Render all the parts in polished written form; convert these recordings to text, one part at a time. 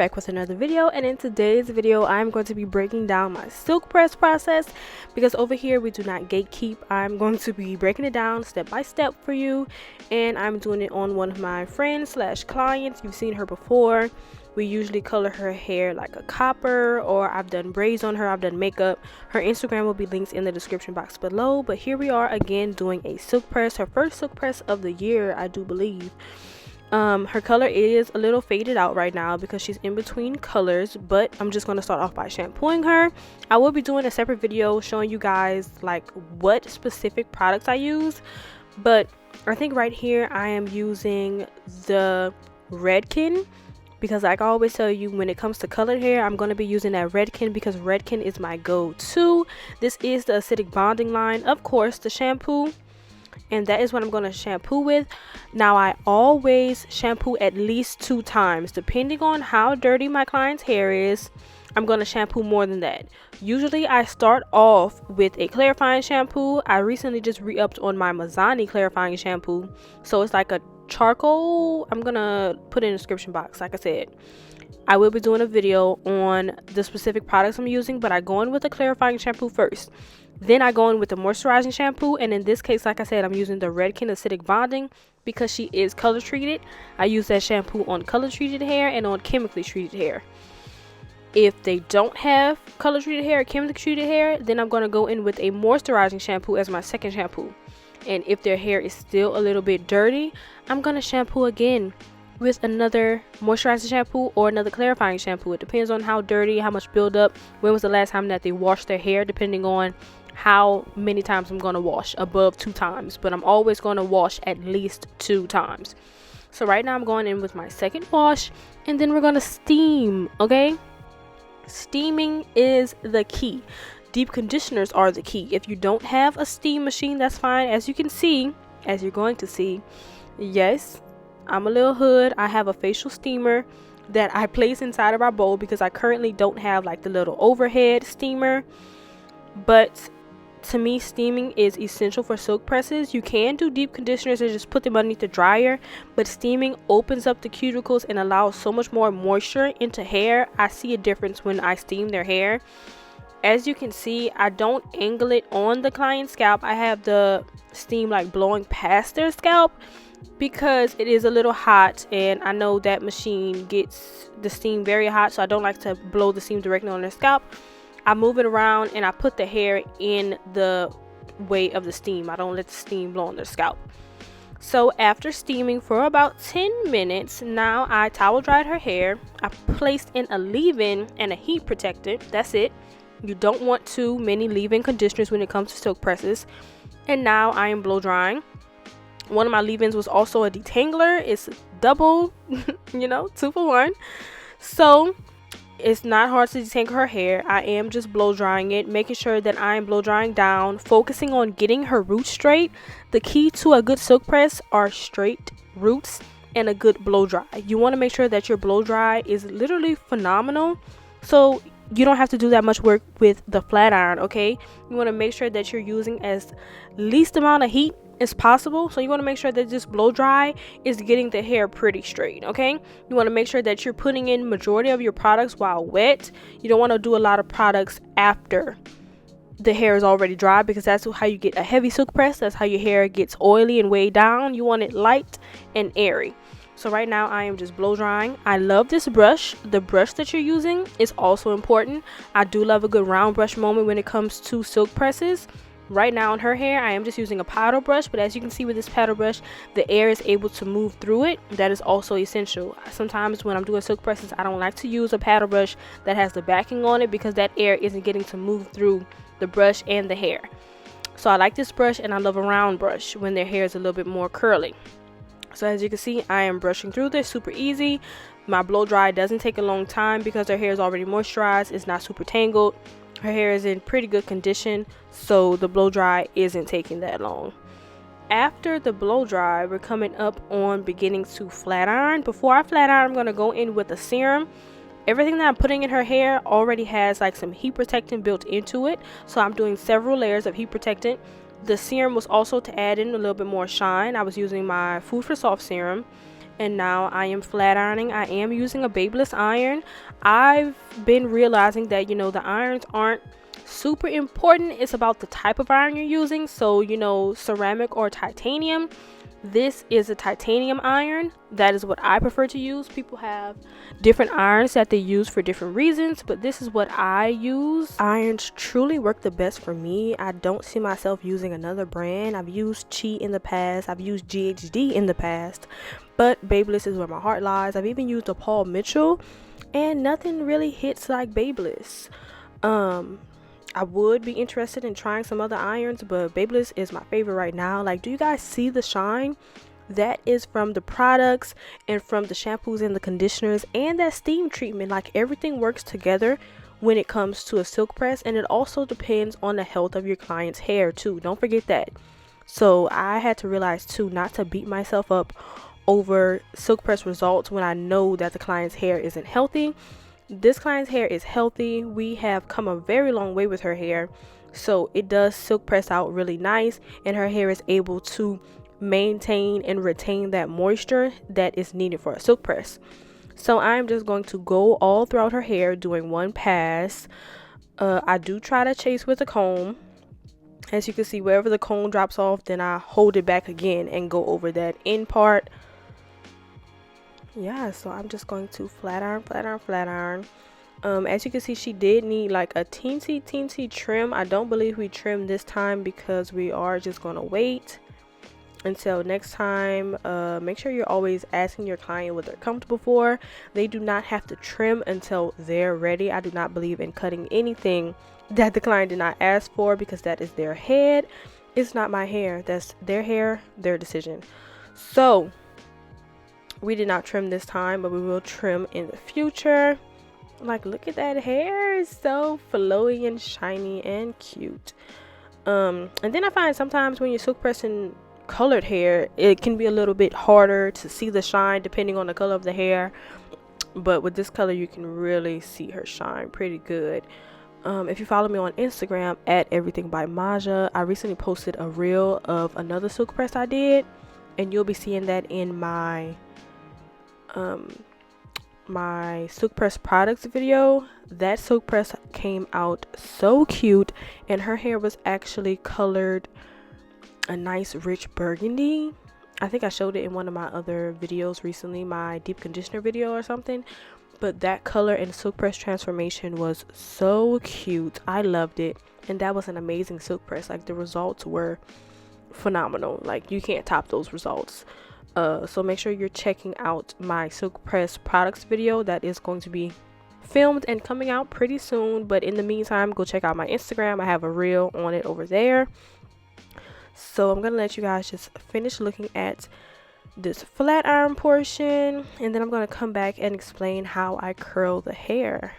Back with another video, and in today's video I'm going to be breaking down my silk press process, because over here we do not gatekeep. I'm going to be breaking it down step by step for you, and I'm doing it on one of my friends slash clients. You've seen her before. We usually color her hair like a copper, or I've done braids on her, I've done makeup. Her Instagram will be linked in the description box below. But here we are again doing a silk press, her first silk press of the year, I do believe. Her color is a little faded out right now because she's in between colors, but I'm just going to start off by shampooing her. I will be doing a separate video showing you guys like what specific products I use, but I think right here I am using the Redken, because like I always tell you, when it comes to colored hair, I'm going to be using that Redken because Redken is my go-to. This is the acidic bonding line, of course, the shampoo, and that is what I'm going to shampoo with. Now I always shampoo at least 2 times depending on how dirty my client's hair is. I'm going to shampoo more than that. Usually I start off with a clarifying shampoo. I recently just re-upped on my Mizani clarifying shampoo, so it's like a charcoal. I'm gonna put it in the description box. Like I said, I will be doing a video on the specific products I'm using, but I go in with a clarifying shampoo first. Then I go in with the moisturizing shampoo, and in this case, like I said, I'm using the Redken Acidic Bonding because she is color treated. I use that shampoo on color treated hair and on chemically treated hair. If they don't have color treated hair or chemically treated hair, then I'm going to go in with a moisturizing shampoo as my second shampoo. And if their hair is still a little bit dirty, I'm going to shampoo again with another moisturizing shampoo or another clarifying shampoo. It depends on how dirty, how much buildup, when was the last time that they washed their hair, depending on how many times I'm going to wash. Above 2 times, but I'm always going to wash at least 2 times. So right now I'm going in with my second wash, and then we're going to steam. Okay, steaming is the key. Deep conditioners are the key. If you don't have a steam machine, that's fine. As you can see, as you're going to see, yes, I'm a little hood. I have a facial steamer that I place inside of our bowl because I currently don't have like the little overhead steamer. But to me, steaming is essential for silk presses. You can do deep conditioners and just put them underneath the dryer, but steaming opens up the cuticles and allows so much more moisture into hair. I see a difference when I steam their hair. As you can see, I don't angle it on the client's scalp. I have the steam like blowing past their scalp because it is a little hot, and I know that machine gets the steam very hot, so I don't like to blow the steam directly on their scalp. I move it around and I put the hair in the way of the steam. I don't let the steam blow on their scalp. So after steaming for about 10 minutes, now I towel dried her hair. I placed in a leave-in and a heat protectant. That's it. You don't want too many leave-in conditioners when it comes to silk presses. And now I am blow drying. One of my leave-ins was also a detangler. It's double, 2 for 1. So it's not hard to detangle her hair. I am just blow drying it, making sure that I am blow drying down, focusing on getting her roots straight. The key to a good silk press are straight roots and a good blow dry. You want to make sure that your blow dry is literally phenomenal, so you don't have to do that much work with the flat iron. Okay, you want to make sure that you're using as least amount of heat as possible. So you want to make sure that this blow dry is getting the hair pretty straight. Okay, you want to make sure that you're putting in majority of your products while wet. You don't want to do a lot of products after the hair is already dry, because that's how you get a heavy silk press. That's how your hair gets oily and weighed down. You want it light and airy. So right now I am just blow drying. I love this brush. The brush that you're using is also important. I do love a good round brush moment when it comes to silk presses. Right now on her hair, I am just using a paddle brush, but as you can see with this paddle brush, the air is able to move through it. That is also essential. Sometimes when I'm doing silk presses, I don't like to use a paddle brush that has the backing on it because that air isn't getting to move through the brush and the hair. So I like this brush, and I love a round brush when their hair is a little bit more curly. So as you can see, I am brushing through this super easy. My blow dry doesn't take a long time because her hair is already moisturized. It's not super tangled. Her hair is in pretty good condition, so the blow dry isn't taking that long. After the blow dry, we're coming up on beginning to flat iron. Before I flat iron, I'm going to go in with a serum. Everything that I'm putting in her hair already has like some heat protectant built into it, so I'm doing several layers of heat protectant. The serum was also to add in a little bit more shine. I was using my Food for Soft serum, and now I am flat ironing. I am using a Babyliss iron. I've been realizing that, you know, the irons aren't super important. It's about the type of iron you're using. So, you know, ceramic or titanium. This is a titanium iron. That is what I prefer to use. People have different irons that they use for different reasons, but this is what I use. Irons truly work the best for me. I don't see myself using another brand. I've used Chi in the past. I've used GHD in the past, but Babyliss is where my heart lies. I've even used a Paul Mitchell, and nothing really hits like Babyliss. I would be interested in trying some other irons, but Babyliss is my favorite right now. Like, do you guys see the shine? That is from the products and from the shampoos and the conditioners and that steam treatment. Like, everything works together when it comes to a silk press, and it also depends on the health of your client's hair too. Don't forget that. So I had to realize too not to beat myself up over silk press results when I know that the client's hair isn't healthy. This client's hair is healthy. We have come a very long way with her hair, so it does silk press out really nice, and her hair is able to maintain and retain that moisture that is needed for a silk press. So I'm just going to go all throughout her hair doing one pass. I do try to chase with a comb. As you can see, wherever the comb drops off, then I hold it back again and go over that end part. Yeah, so I'm just going to flat iron. As you can see, she did need like a teensy trim. I don't believe we trimmed this time because we are just going to wait until next time. Make sure you're always asking your client what they're comfortable for. They do not have to trim until they're ready. I do not believe in cutting anything that the client did not ask for, because that is their head. It's not my hair. That's their hair, their decision. So we did not trim this time, but we will trim in the future. Like, look at that hair. It's so flowy and shiny and cute. And then I find sometimes when you're silk pressing colored hair, it can be a little bit harder to see the shine depending on the color of the hair. But with this color, you can really see her shine pretty good. If you follow me on Instagram at Everything by Maja, I recently posted a reel of another silk press I did, and you'll be seeing that in my my silk press products video. That silk press came out so cute, and her hair was actually colored a nice rich burgundy. I think I showed it in one of my other videos recently, my deep conditioner video or something. But that color and silk press transformation was so cute. I loved it, and that was an amazing silk press. Like, the results were phenomenal. Like, you can't top those results. So make sure you're checking out my silk press products video that is going to be filmed and coming out pretty soon. But in the meantime, go check out my Instagram. I have a reel on it over there. So I'm gonna let you guys just finish looking at this flat iron portion, and then I'm gonna come back and explain how I curl the hair.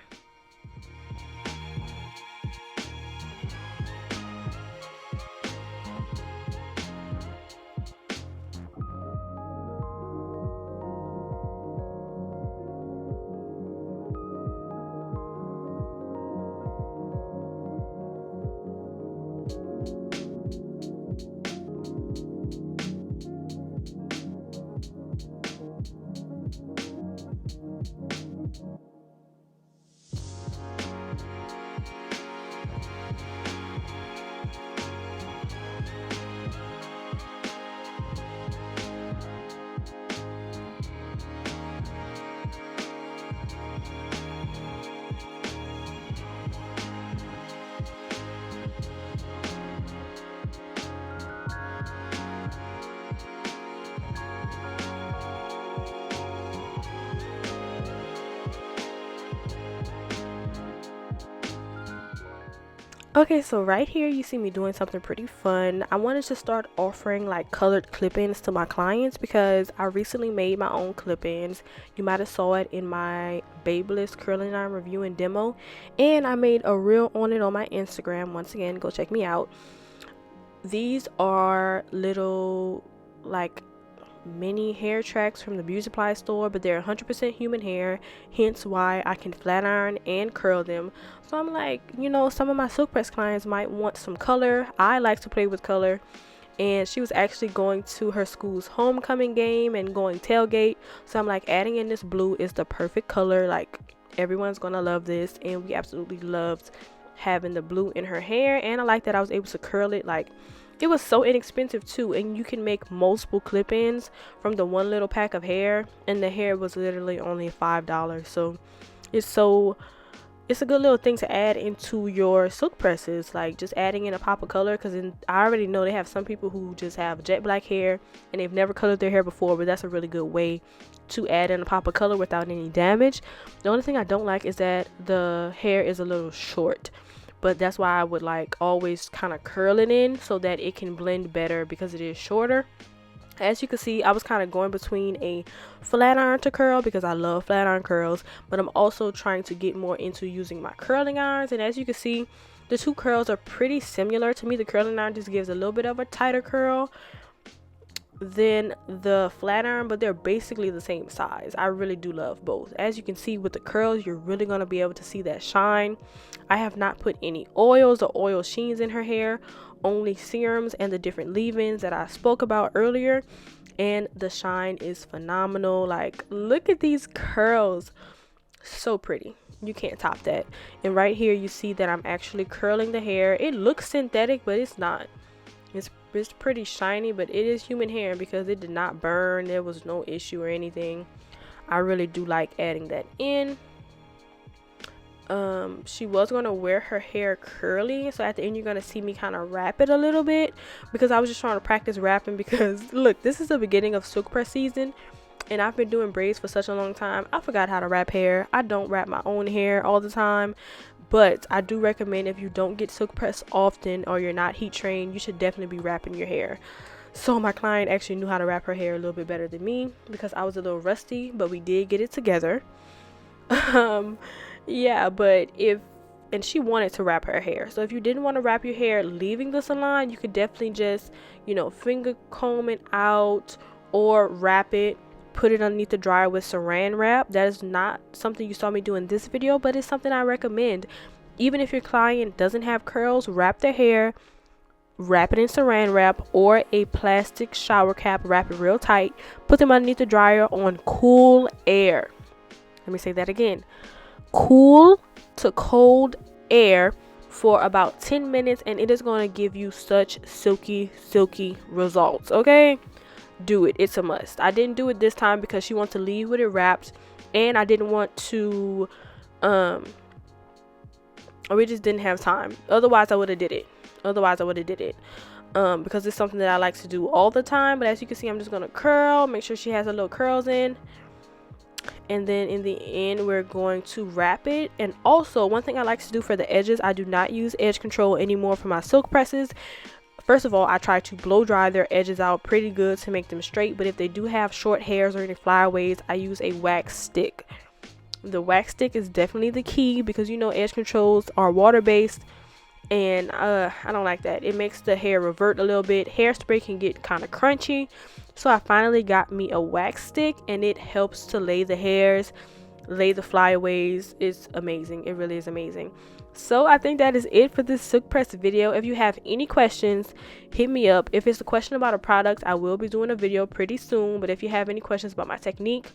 Okay, so right here you see me doing something pretty fun. I wanted to start offering like colored clip-ins to my clients because I recently made my own clip-ins. You might have saw it in my Babyliss curling iron review and demo, and I made a reel on it on my Instagram. Once again, go check me out. These are little like mini hair tracks from the beauty supply store, but they're 100% human hair, hence why I can flat iron and curl them. So I'm like, you know, some of my silk press clients might want some color. I like to play with color, and she was actually going to her school's homecoming game and going tailgate. So I'm like, adding in this blue is the perfect color. Like, everyone's gonna love this, and we absolutely loved having the blue in her hair. And I like that I was able to curl it. Like, it was so inexpensive too, and you can make multiple clip-ins from the one little pack of hair, and the hair was literally only $5. So it's a good little thing to add into your silk presses, like just adding in a pop of color, because I already know they have some people who just have jet black hair and they've never colored their hair before, but that's a really good way to add in a pop of color without any damage. The only thing I don't like is that the hair is a little short, but that's why I would like always kind of curl it in so that it can blend better because it is shorter. As you can see, I was kind of going between a flat iron to curl because I love flat iron curls, but I'm also trying to get more into using my curling irons. And as you can see, the two curls are pretty similar. To me, the curling iron just gives a little bit of a tighter curl than the flat iron, but they're basically the same size. I really do love both. As you can see with the curls, you're really going to be able to see that shine. I have not put any oils or oil sheens in her hair, only serums and the different leave-ins that I spoke about earlier, and the shine is phenomenal. Like, look at these curls, so pretty. You can't top that. And right here you see that I'm actually curling the hair. It looks synthetic, but it's not. It's pretty shiny, but it is human hair because it did not burn. There was no issue or anything. I really do like adding that in. She was going to wear her hair curly, so at the end you're going to see me kind of wrap it a little bit because I was just trying to practice wrapping, because look, this is the beginning of silk press season and I've been doing braids for such a long time. I forgot how to wrap hair. I don't wrap my own hair all the time, but I do recommend, if you don't get silk press often or you're not heat trained, you should definitely be wrapping your hair. So my client actually knew how to wrap her hair a little bit better than me because I was a little rusty, but we did get it together. Yeah, but and she wanted to wrap her hair. So if you didn't want to wrap your hair leaving the salon, you could definitely just, finger comb it out or wrap it, put it underneath the dryer with saran wrap. That is not something you saw me do in this video, but it's something I recommend. Even if your client doesn't have curls, wrap their hair, wrap it in saran wrap or a plastic shower cap, wrap it real tight, put them underneath the dryer on cool air. Let me say that again. Cool to cold air for about 10 minutes, and it is going to give you such silky results. Okay, do it. It's a must. I didn't do it this time because she wants to leave with it wrapped, and I didn't want to or we just didn't have time. Otherwise I would have did it because it's something that I like to do all the time. But as you can see, I'm just going to curl, make sure she has her little curls in, and then in the end we're going to wrap it. And also, one thing I like to do for the edges, I do not use edge control anymore for my silk presses. First of all, I try to blow dry their edges out pretty good to make them straight, but if they do have short hairs or any flyaways, I use a wax stick. The wax stick is definitely the key because edge controls are water based, and I don't like that. It makes the hair revert a little bit. Hairspray can get kind of crunchy, so I finally got me a wax stick, and it helps to lay the hairs, lay the flyaways. It's amazing. It really is amazing. So I think that is it for this silk press video. If you have any questions, hit me up. If it's a question about a product, I will be doing a video pretty soon. But if you have any questions about my technique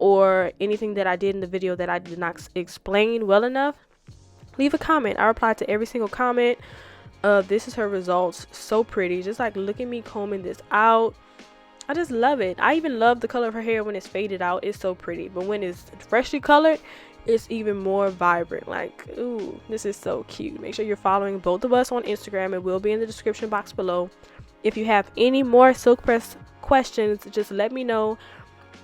or anything that I did in the video that I did not explain well enough, leave a comment. I reply to every single comment. This is her results. So pretty. Just like, look at me combing this out. I just love it. I even love the color of her hair when it's faded out. It's so pretty. But when it's freshly colored, it's even more vibrant. Like, ooh, this is so cute. Make sure you're following both of us on Instagram. It will be in the description box below. If you have any more silk press questions, just let me know.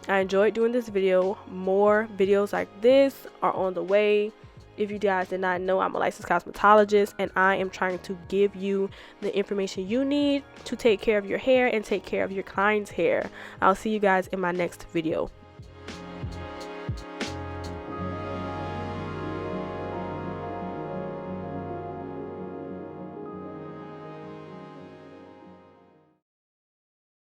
I enjoyed doing this video. More videos like this are on the way. If you guys did not know, I'm a licensed cosmetologist, and I am trying to give you the information you need to take care of your hair and take care of your client's hair. I'll see you guys in my next video.